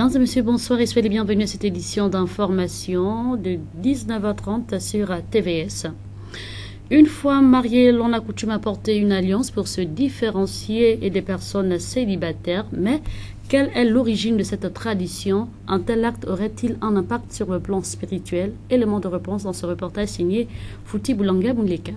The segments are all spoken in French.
Mesdames et messieurs, bonsoir et soyez les bienvenus à cette édition d'information de 19h30 sur TVS. Une fois mariés, l'on a coutume à porter une alliance pour se différencier et des personnes célibataires. Mais quelle est l'origine de cette tradition? Un tel acte aurait-il un impact sur le plan spirituel? Élément de réponse dans ce reportage signé Fouti Boulanga Bounleka.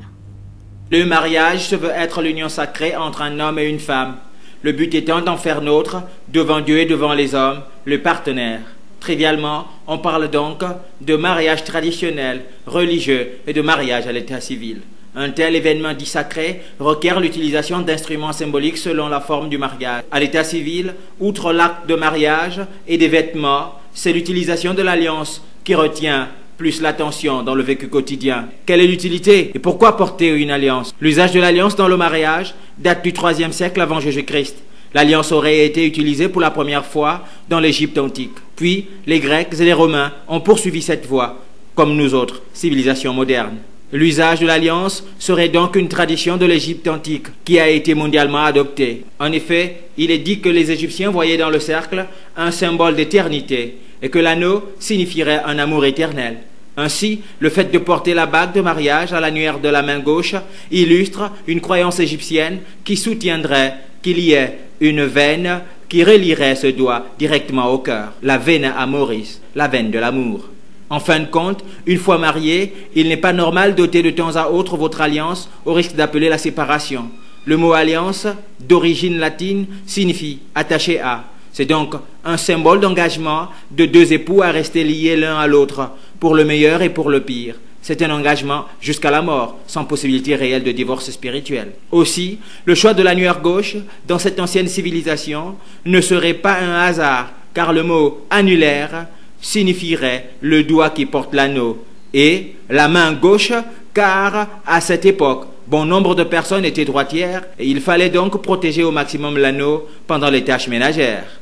Le mariage se veut être l'union sacrée entre un homme et une femme. Le but étant d'en faire nôtre, devant Dieu et devant les hommes, le partenaire. Trivialement, on parle donc de mariage traditionnel, religieux et de mariage à l'état civil. Un tel événement dit sacré requiert l'utilisation d'instruments symboliques selon la forme du mariage. À l'état civil, outre l'acte de mariage et des vêtements, c'est l'utilisation de l'alliance qui retient plus l'attention dans le vécu quotidien. Quelle est l'utilité et pourquoi porter une alliance? L'usage de l'alliance dans le mariage date du IIIe siècle avant Jésus-Christ. L'alliance aurait été utilisée pour la première fois dans l'Égypte antique. Puis, les Grecs et les Romains ont poursuivi cette voie, comme nous autres, civilisations modernes. L'usage de l'alliance serait donc une tradition de l'Égypte antique qui a été mondialement adoptée. En effet, il est dit que les Égyptiens voyaient dans le cercle un symbole d'éternité et que l'anneau signifierait un amour éternel. Ainsi, le fait de porter la bague de mariage à l'annulaire de la main gauche illustre une croyance égyptienne qui soutiendrait qu'il y ait une veine qui relierait ce doigt directement au cœur, la vena amoris, la veine de l'amour. En fin de compte, une fois marié, il n'est pas normal d'ôter de temps à autre votre alliance au risque d'appeler la séparation. Le mot alliance, d'origine latine, signifie attaché à. C'est donc un symbole d'engagement de deux époux à rester liés l'un à l'autre, pour le meilleur et pour le pire. C'est un engagement jusqu'à la mort, sans possibilité réelle de divorce spirituel. Aussi, le choix de l'annulaire gauche dans cette ancienne civilisation ne serait pas un hasard, car le mot annulaire signifierait le doigt qui porte l'anneau et la main gauche, car à cette époque, bon nombre de personnes étaient droitières et il fallait donc protéger au maximum l'anneau pendant les tâches ménagères.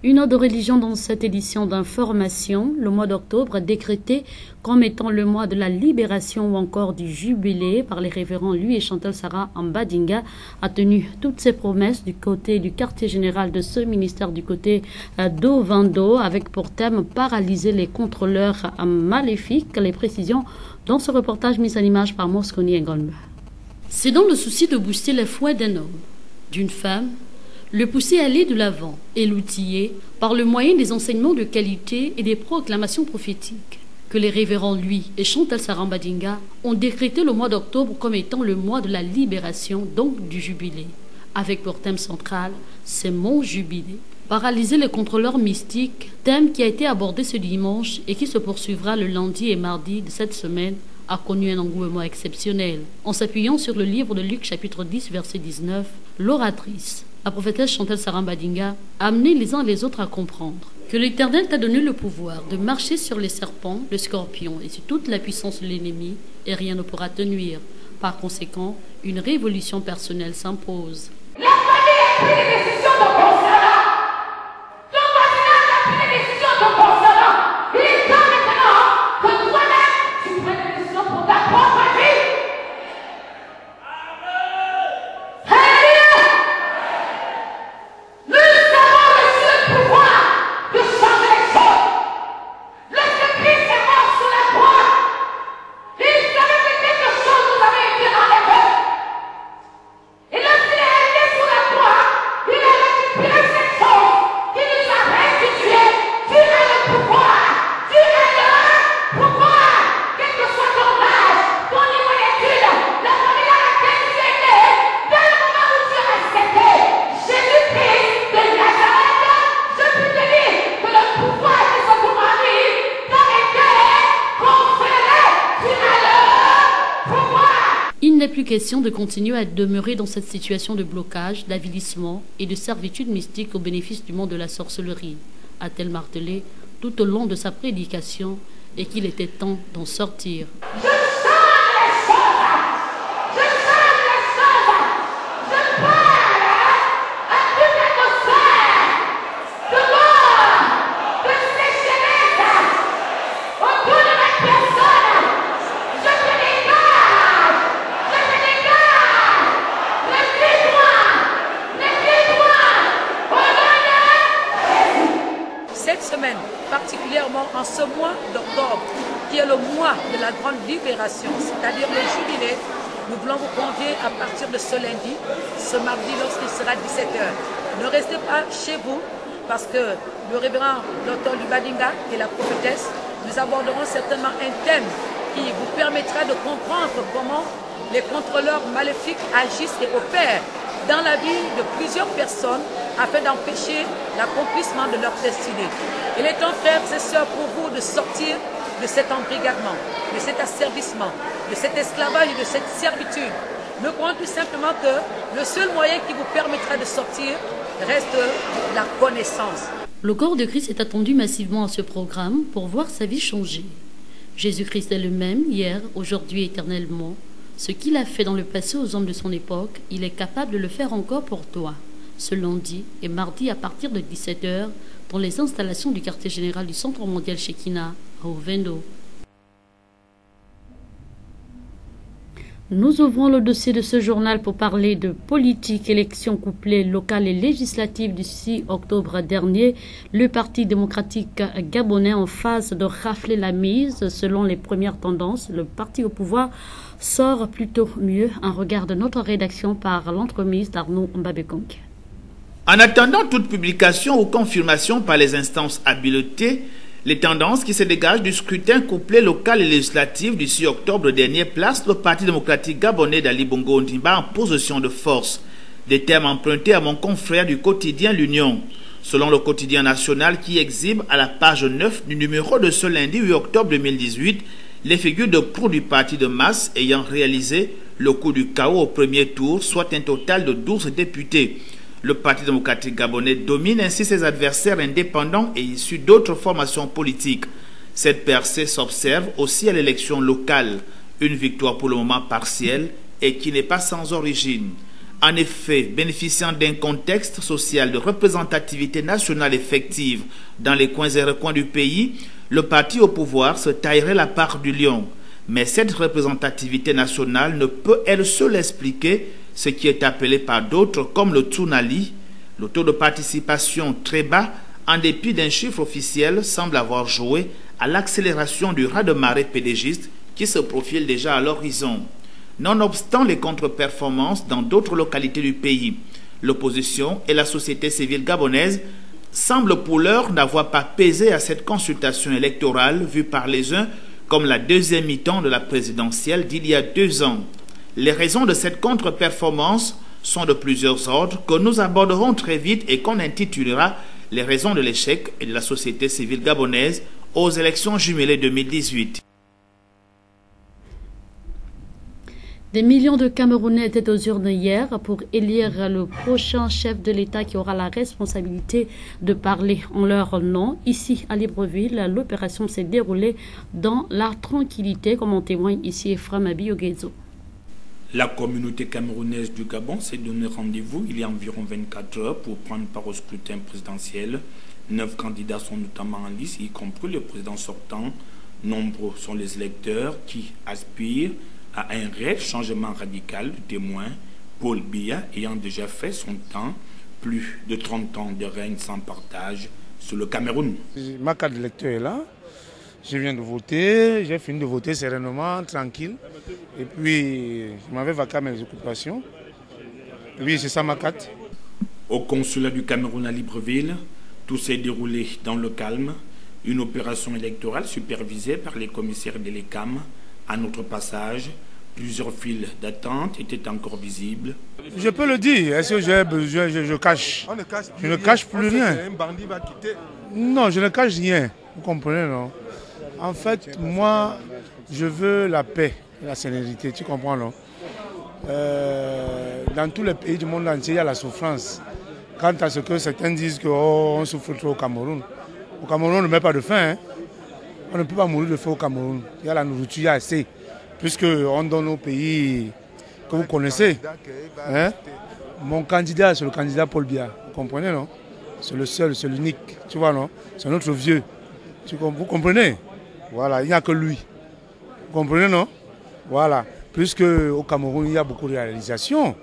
Une autre religion dans cette édition d'information, le mois d'octobre décrété comme étant le mois de la libération ou encore du jubilé par les révérends Louis et Chantal Sarah Mbadinga, a tenu toutes ses promesses du côté du quartier général de ce ministère du côté d'Ovando, avec pour thème paralyser les contrôleurs maléfiques. Les précisions dans ce reportage mis en image par Mosconi Ngolma. C'est dans le souci de booster les fouets d'un homme, d'une femme, le pousser à aller de l'avant et l'outiller par le moyen des enseignements de qualité et des proclamations prophétiques que les révérends Louis et Chantal Sarah Mbadinga ont décrété le mois d'octobre comme étant le mois de la libération, donc du jubilé, avec pour thème central « C'est mon jubilé ». Paralyser les contrôleurs mystiques, thème qui a été abordé ce dimanche et qui se poursuivra le lundi et mardi de cette semaine, a connu un engouement exceptionnel. En s'appuyant sur le livre de Luc chapitre 10 verset 19, l'oratrice, la prophétesse Chantal Sarah Mbadinga, a amené les uns et les autres à comprendre que l'Éternel t'a donné le pouvoir de marcher sur les serpents, le scorpion et sur toute la puissance de l'ennemi, et rien ne pourra te nuire. Par conséquent, une révolution personnelle s'impose. La famille a pris des décisions de concernant. Ton voisinage a pris des décisions de concernant. Il est temps maintenant que toi-même, tu prennes des décisions pour ta propre vie. Il n'est plus question de continuer à demeurer dans cette situation de blocage, d'avilissement et de servitude mystique au bénéfice du monde de la sorcellerie, a-t-elle martelé tout au long de sa prédication, et qu'il était temps d'en sortir. en ce mois d'octobre, qui est le mois de la grande libération, c'est-à-dire le jubilé, nous voulons vous convier à partir de ce lundi, ce mardi lorsqu'il sera 17h. Ne restez pas chez vous parce que le révérend Dr Lubadinga et la prophétesse, nous aborderons certainement un thème qui vous permettra de comprendre comment les contrôleurs maléfiques agissent et opèrent dans la vie de plusieurs personnes afin d'empêcher l'accomplissement de leur destinée. Il est temps, frères et sœurs, pour vous de sortir de cet embrigadement, de cet asservissement, de cet esclavage et de cette servitude. Nous croyons tout simplement que le seul moyen qui vous permettra de sortir reste la connaissance. Le corps de Christ est attendu massivement à ce programme pour voir sa vie changer. Jésus-Christ est le même hier, aujourd'hui, éternellement. Ce qu'il a fait dans le passé aux hommes de son époque, il est capable de le faire encore pour toi. Ce lundi et mardi à partir de 17h dans les installations du quartier général du Centre mondial Shekinah à Ovendo. Nous ouvrons le dossier de ce journal pour parler de politique, élections couplées locales et législatives du 6 octobre dernier. Le Parti démocratique gabonais en phase de rafler la mise. Selon les premières tendances, le parti au pouvoir sort plutôt mieux. Un regard de notre rédaction par l'entremise d'Arnaud Mbabekonk. En attendant toute publication ou confirmation par les instances habilitées, les tendances qui se dégagent du scrutin couplé local et législatif du 6 octobre dernier placent le Parti démocratique gabonais d'Ali Bongo Ondimba en position de force. Des termes empruntés à mon confrère du quotidien L'Union. Selon le quotidien national qui exhibe à la page 9 du numéro de ce lundi 8 octobre 2018, les figures de proue du parti de masse ayant réalisé le coup du chaos au premier tour, soit un total de 12 députés. Le Parti démocratique gabonais domine ainsi ses adversaires indépendants et issus d'autres formations politiques. Cette percée s'observe aussi à l'élection locale, une victoire pour le moment partielle et qui n'est pas sans origine. En effet, bénéficiant d'un contexte social de représentativité nationale effective dans les coins et recoins du pays, le parti au pouvoir se taillerait la part du lion. Mais cette représentativité nationale ne peut elle seule expliquer ce qui est appelé par d'autres comme le tsunami. Le taux de participation très bas, en dépit d'un chiffre officiel, semble avoir joué à l'accélération du raz-de-marée pédégiste qui se profile déjà à l'horizon. Nonobstant les contre-performances dans d'autres localités du pays, l'opposition et la société civile gabonaise semblent pour l'heure n'avoir pas pesé à cette consultation électorale vue par les uns comme la deuxième mi-temps de la présidentielle d'il y a 2 ans. Les raisons de cette contre-performance sont de plusieurs ordres que nous aborderons très vite et qu'on intitulera « Les raisons de l'échec et de la société civile gabonaise aux élections jumelées 2018 ». Des millions de Camerounais étaient aux urnes hier pour élire le prochain chef de l'État qui aura la responsabilité de parler en leur nom. Ici, à Libreville, l'opération s'est déroulée dans la tranquillité, comme en témoigne ici Ephraim Abiogezo. La communauté camerounaise du Gabon s'est donné rendez-vous il y a environ 24 heures pour prendre part au scrutin présidentiel. 9 candidats sont notamment en lice, y compris le président sortant. Nombreux sont les électeurs qui aspirent à un réel changement radical du témoin. Paul Biya ayant déjà fait son temps, plus de 30 ans de règne sans partage sur le Cameroun. Ma carte d'électeur est là. Je viens de voter, j'ai fini de voter sereinement, tranquille. Et puis, je m'avais vaqué à mes occupations. Oui, c'est ça ma carte. Au consulat du Cameroun à Libreville, tout s'est déroulé dans le calme. Une opération électorale supervisée par les commissaires de l'ECAM. À notre passage, plusieurs files d'attente étaient encore visibles. Je peux le dire, est-ce que j'ai besoin, je cache. Je ne cache plus rien. Non, je ne cache rien. Vous comprenez, non? En fait, moi, je veux la paix, la sérénité, tu comprends, non? Dans tous les pays du monde entier, il y a la souffrance. Quant à ce que certains disent qu'on souffre trop au Cameroun. Au Cameroun, on ne met pas de faim. Hein? On ne peut pas mourir de faim au Cameroun. Il y a la nourriture, il y a assez. Puisqu'on donne au pays que vous connaissez. Hein? Mon candidat, c'est le candidat Paul Biya. Vous comprenez, non? C'est le seul, c'est l'unique. Tu vois, non? C'est notre vieux. Vous comprenez? Voilà, il n'y a que lui. Vous comprenez, non? Voilà. Puisque au Cameroun, il y a beaucoup de réalisations.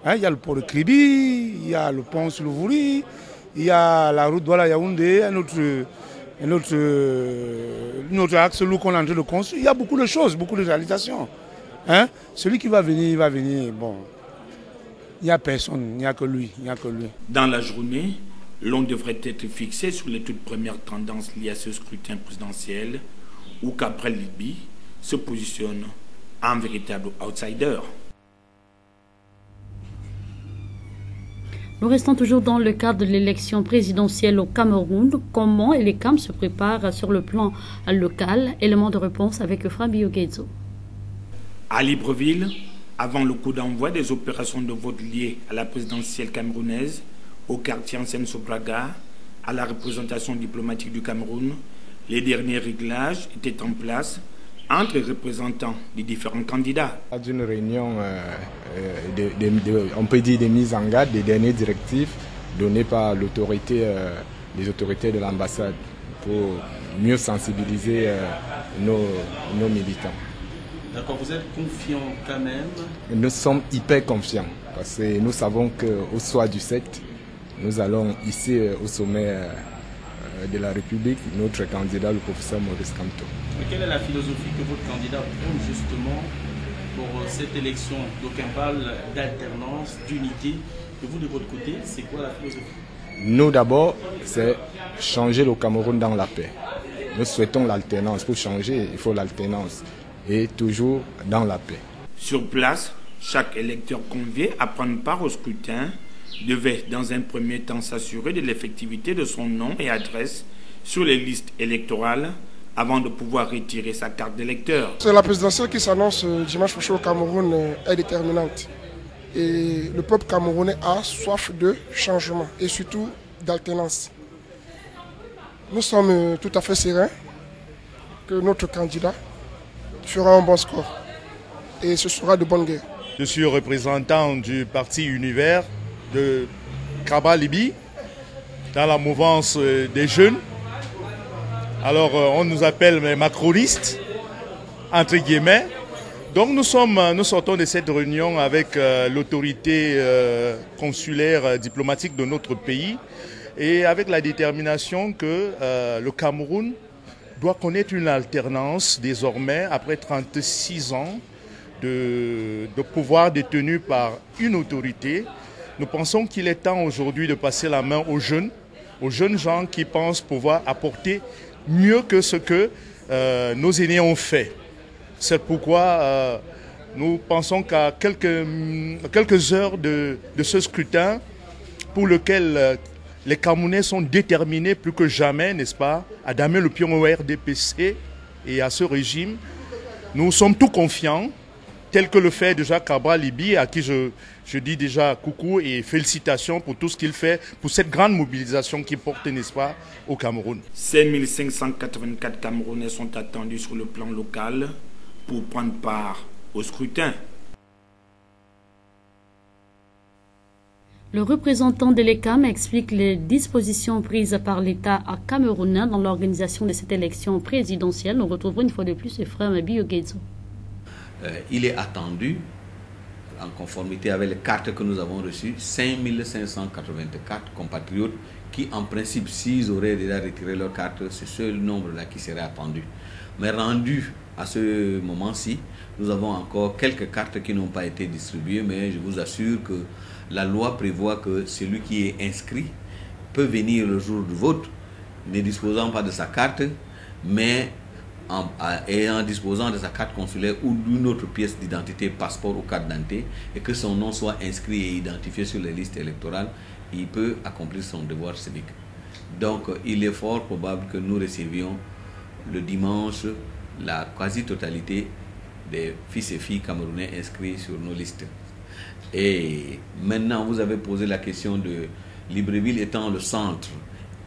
Hein, il y a le port de Kribi, il y a le pont sur le Vouri, il y a la route Douala-Yaoundé, un autre Et notre axe lourd qu'on est en train de construire, il y a beaucoup de choses, beaucoup de réalisations. Hein? Celui qui va venir, il va venir. Bon, il n'y a personne, il n'y a que lui. Dans la journée, l'on devrait être fixé sur les toutes premières tendances liées à ce scrutin présidentiel, où qu'après Libye se positionne en véritable outsider. Nous restons toujours dans le cadre de l'élection présidentielle au Cameroun. Comment les CAM se préparent sur le plan local? Élément de réponse avec Fabio Guezo. À Libreville, avant le coup d'envoi des opérations de vote liées à la présidentielle camerounaise, au quartier Ancienne Sobraga, à la représentation diplomatique du Cameroun, les derniers réglages étaient en place entre les représentants des différents candidats. D'une réunion, on peut dire des mises en garde, des dernières directives données par les autorités de l'ambassade pour mieux sensibiliser nos militants. D'accord, vous êtes confiant quand même? Nous sommes hyper confiants parce que nous savons qu'au soir du 7, nous allons ici au sommet de la République, notre candidat, le professeur Maurice Kamto. Mais quelle est la philosophie que votre candidat prône justement pour cette élection? D'aucuns parlent d'alternance, d'unité. Et vous, de votre côté, c'est quoi la philosophie? Nous, d'abord, c'est changer le Cameroun dans la paix. Nous souhaitons l'alternance. Pour changer, il faut l'alternance. Et toujours dans la paix. Sur place, chaque électeur convié à prendre part au scrutin devait dans un premier temps s'assurer de l'effectivité de son nom et adresse sur les listes électorales avant de pouvoir retirer sa carte d'électeur. La présidentielle qui s'annonce dimanche prochain au Cameroun est déterminante. Et le peuple camerounais a soif de changement et surtout d'alternance. Nous sommes tout à fait sereins que notre candidat fera un bon score et ce sera de bonne guerre. Je suis représentant du parti Univers de Kaba Libye dans la mouvance des jeunes. Alors on nous appelle les macronistes, entre guillemets. Donc nous sortons de cette réunion avec l'autorité consulaire diplomatique de notre pays et avec la détermination que le Cameroun doit connaître une alternance désormais après 36 ans de pouvoir détenu par une autorité. Nous pensons qu'il est temps aujourd'hui de passer la main aux jeunes gens qui pensent pouvoir apporter mieux que ce que nos aînés ont fait. C'est pourquoi nous pensons qu'à quelques heures de ce scrutin, pour lequel les Camerounais sont déterminés plus que jamais, n'est-ce pas, à damer le pion au RDPC et à ce régime, nous sommes tout confiants, tel que le fait déjà Kaba Libye, à qui je dis déjà coucou et félicitations pour tout ce qu'il fait, pour cette grande mobilisation qu'il porte, n'est-ce pas, au Cameroun. 5584 Camerounais sont attendus sur le plan local pour prendre part au scrutin. Le représentant de l'ECAM explique les dispositions prises par l'État camerounais dans l'organisation de cette élection présidentielle. Nous retrouvons une fois de plus le frère Mabio Guezo. Il est attendu, en conformité avec les cartes que nous avons reçues, 5584 compatriotes qui, en principe, s'ils auraient déjà retiré leur carte, c'est ce nombre-là qui serait attendu. Mais rendu à ce moment-ci, nous avons encore quelques cartes qui n'ont pas été distribuées, mais je vous assure que la loi prévoit que celui qui est inscrit peut venir le jour du vote, ne disposant pas de sa carte, mais en disposant de sa carte consulaire ou d'une autre pièce d'identité, passeport ou carte d'identité, et que son nom soit inscrit et identifié sur les listes électorales, il peut accomplir son devoir civique. Donc il est fort probable que nous recevions le dimanche la quasi-totalité des fils et filles camerounais inscrits sur nos listes. Et maintenant, vous avez posé la question de Libreville étant le centre.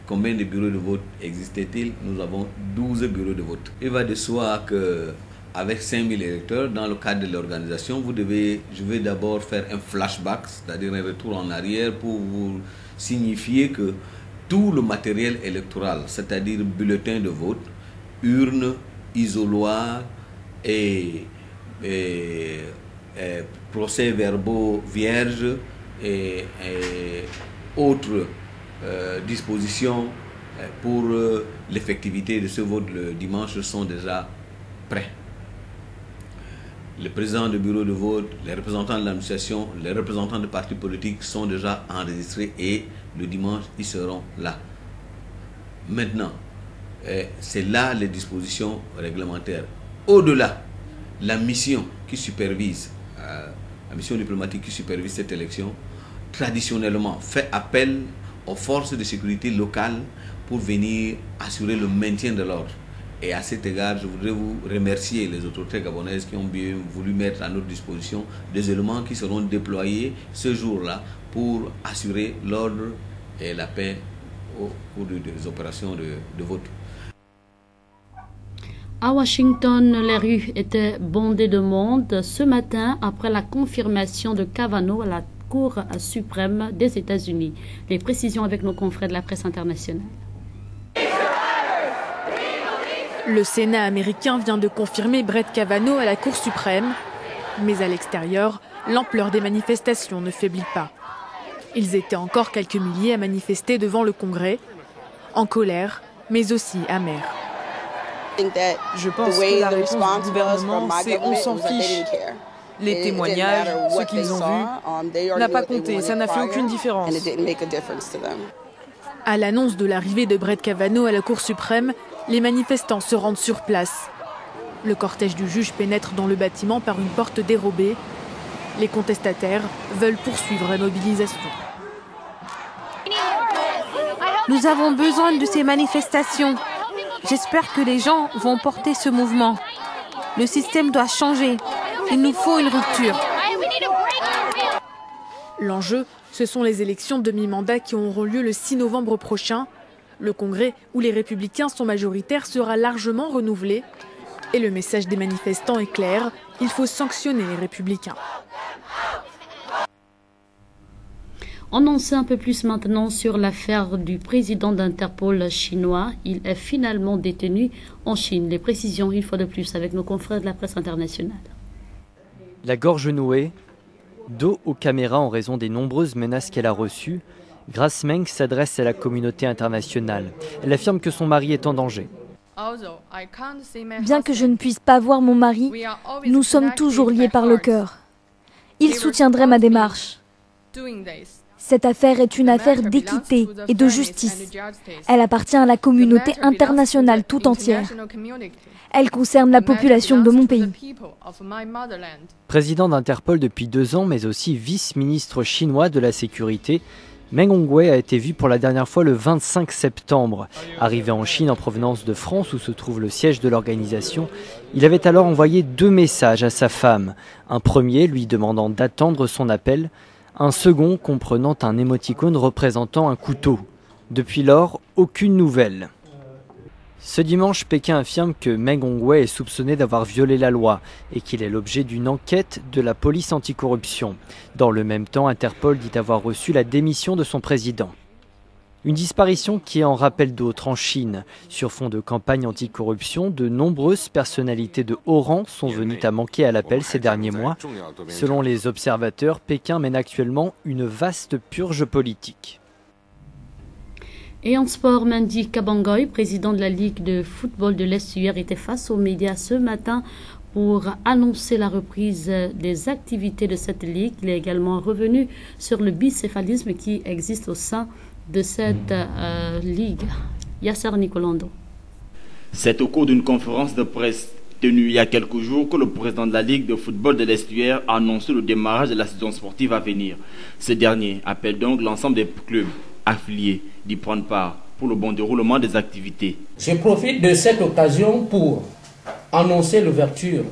Combien de bureaux de vote existait-il? Nous avons 12 bureaux de vote. Il va de soi qu'avec 5000 électeurs, dans le cadre de l'organisation, je vais d'abord faire un flashback, c'est-à-dire un retour en arrière pour vous signifier que tout le matériel électoral, c'est-à-dire bulletins de vote, urnes, isoloirs et procès-verbaux vierges et autres dispositions pour l'effectivité de ce vote le dimanche sont déjà prêts. Le président du bureau de vote, les représentants de l'administration, les représentants des partis politiques sont déjà enregistrés et le dimanche, ils seront là. Maintenant, c'est là les dispositions réglementaires. Au-delà, la mission qui supervise, la mission diplomatique qui supervise cette élection, traditionnellement fait appel aux forces de sécurité locales pour venir assurer le maintien de l'ordre. Et à cet égard, je voudrais vous remercier les autorités gabonaises qui ont bien voulu mettre à notre disposition des éléments qui seront déployés ce jour-là pour assurer l'ordre et la paix au cours des opérations de vote. À Washington, les rues étaient bondées de monde ce matin après la confirmation de Kavanaugh à la Cour suprême des États-Unis. Les précisions avec nos confrères de la presse internationale. Le Sénat américain vient de confirmer Brett Kavanaugh à la Cour suprême, mais à l'extérieur, l'ampleur des manifestations ne faiblit pas. Ils étaient encore quelques milliers à manifester devant le Congrès, en colère, mais aussi amers. Je pense que la réponse du gouvernement, c'est on s'en fiche. Les témoignages, ce qu'ils ont vu, n'a pas compté, ça n'a fait aucune différence. À l'annonce de l'arrivée de Brett Kavanaugh à la Cour suprême, les manifestants se rendent sur place. Le cortège du juge pénètre dans le bâtiment par une porte dérobée. Les contestataires veulent poursuivre la mobilisation. Nous avons besoin de ces manifestations. J'espère que les gens vont porter ce mouvement. Le système doit changer. Il nous faut une rupture. L'enjeu, ce sont les élections de mi-mandat qui auront lieu le 6 novembre prochain. Le Congrès, où les républicains sont majoritaires, sera largement renouvelé. Et le message des manifestants est clair, il faut sanctionner les républicains. On en sait un peu plus maintenant sur l'affaire du président d'Interpol chinois. Il est finalement détenu en Chine. Les précisions, une fois de plus, avec nos confrères de la presse internationale. La gorge nouée, dos aux caméras en raison des nombreuses menaces qu'elle a reçues, Grace Meng s'adresse à la communauté internationale. Elle affirme que son mari est en danger. Bien que je ne puisse pas voir mon mari, nous sommes toujours liés par le cœur. Il soutiendrait ma démarche. Cette affaire est une affaire d'équité et de justice. Elle appartient à la communauté internationale tout entière. Elle concerne la population de mon pays. Président d'Interpol depuis 2 ans, mais aussi vice-ministre chinois de la sécurité, Meng Hongwei a été vu pour la dernière fois le 25 septembre. Arrivé en Chine en provenance de France où se trouve le siège de l'organisation, il avait alors envoyé 2 messages à sa femme. Un premier lui demandant d'attendre son appel, un second comprenant un émoticône représentant un couteau. Depuis lors, aucune nouvelle. Ce dimanche, Pékin affirme que Meng Hongwei est soupçonné d'avoir violé la loi et qu'il est l'objet d'une enquête de la police anticorruption. Dans le même temps, Interpol dit avoir reçu la démission de son président. Une disparition qui en rappelle d'autres en Chine. Sur fond de campagne anticorruption, de nombreuses personnalités de haut rang sont venues à manquer à l'appel ces derniers mois. Selon les observateurs, Pékin mène actuellement une vaste purge politique. Et en sport, Mendy Kabangoy, président de la Ligue de football de l'Estuaire, était face aux médias ce matin pour annoncer la reprise des activités de cette ligue. Il est également revenu sur le bicéphalisme qui existe au sein de cette ligue. Yasser Nicolando. C'est au cours d'une conférence de presse tenue il y a quelques jours que le président de la Ligue de football de l'Estuaire a annoncé le démarrage de la saison sportive à venir. Ce dernier appelle donc l'ensemble des clubs affiliés d'y prendre part pour le bon déroulement des activités. Je profite de cette occasion pour annoncer l'ouverture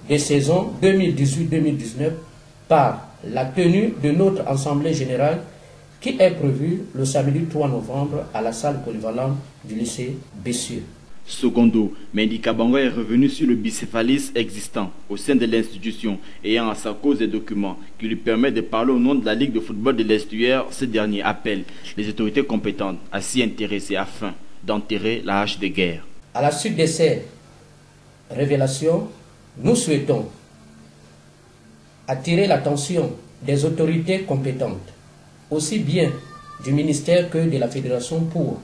des saisons 2018-2019 par la tenue de notre Assemblée générale qui est prévue le samedi 3 novembre à la salle polyvalente du lycée Bessieux. Secondo, Mendy Kabangoy est revenu sur le bicéphalisme existant au sein de l'institution, ayant à sa cause des documents qui lui permettent de parler au nom de la Ligue de football de l'Estuaire. Ce dernier appelle les autorités compétentes à s'y intéresser afin d'enterrer la hache de guerre. À la suite de ces révélations, nous souhaitons attirer l'attention des autorités compétentes, aussi bien du ministère que de la Fédération, pour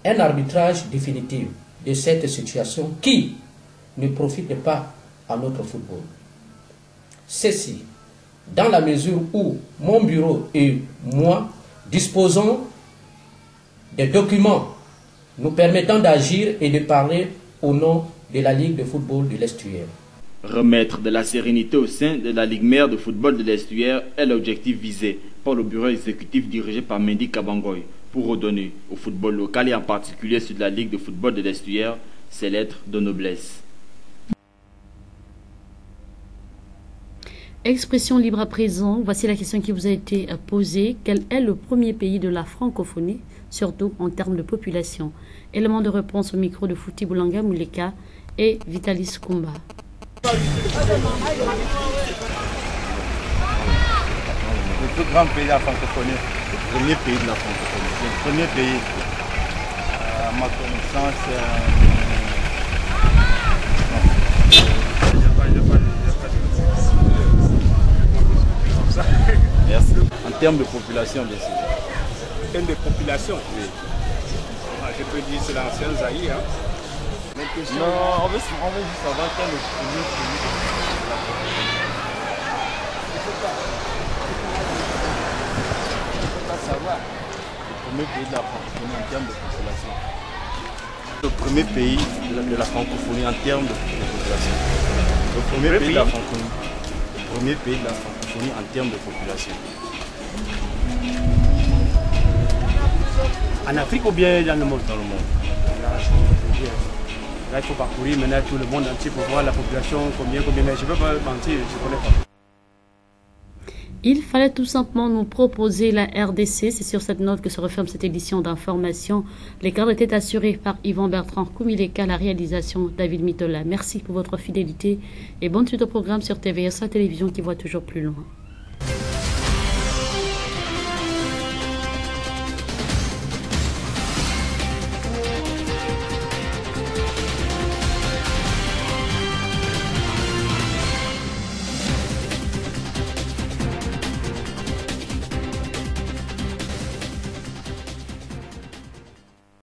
un arbitrage définitif de cette situation qui ne profite pas à notre football. Ceci, dans la mesure où mon bureau et moi disposons des documents nous permettant d'agir et de parler au nom de la Ligue de football de l'Estuaire. Remettre de la sérénité au sein de la Ligue mère de football de l'Estuaire est l'objectif visé par le bureau exécutif dirigé par Mendy Kabangoye pour redonner au football local et en particulier sur la Ligue de football de l'Estuaire ses lettres de noblesse. Expression libre à présent, voici la question qui vous a été posée. Quel est le premier pays de la francophonie, surtout en termes de population? Élément de réponse au micro de Fouti Boulanga Mouleka et Vitalis Kumba. Le plus grand pays de la francophonie, le premier pays de la francophonie, le premier pays, à ma connaissance, Merci. En termes de population, bien sûr. En termes de population, oui. Je peux dire que c'est l'ancien Zaïre. Hein. Non, on veut juste savoir quel est le premier pays. Il ne faut pas savoir le premier pays de la francophonie en termes de population. Le premier pays de la francophonie en termes de population. Le premier pays de la francophonie. Le premier pays de la francophonie en termes de population. En Afrique ou bien dans le monde? Dans le monde. Là, il faut parcourir maintenant tout le monde entier pour voir la population, combien, mais je ne peux pas mentir, je ne connais pas. Il fallait tout simplement nous proposer la RDC. C'est sur cette note que se referme cette édition d'information. Les cadres étaient assurés par Yvan Bertrand Koumileka, la réalisation David Mitola. Merci pour votre fidélité et bonne suite au programme sur TVS, la télévision qui voit toujours plus loin.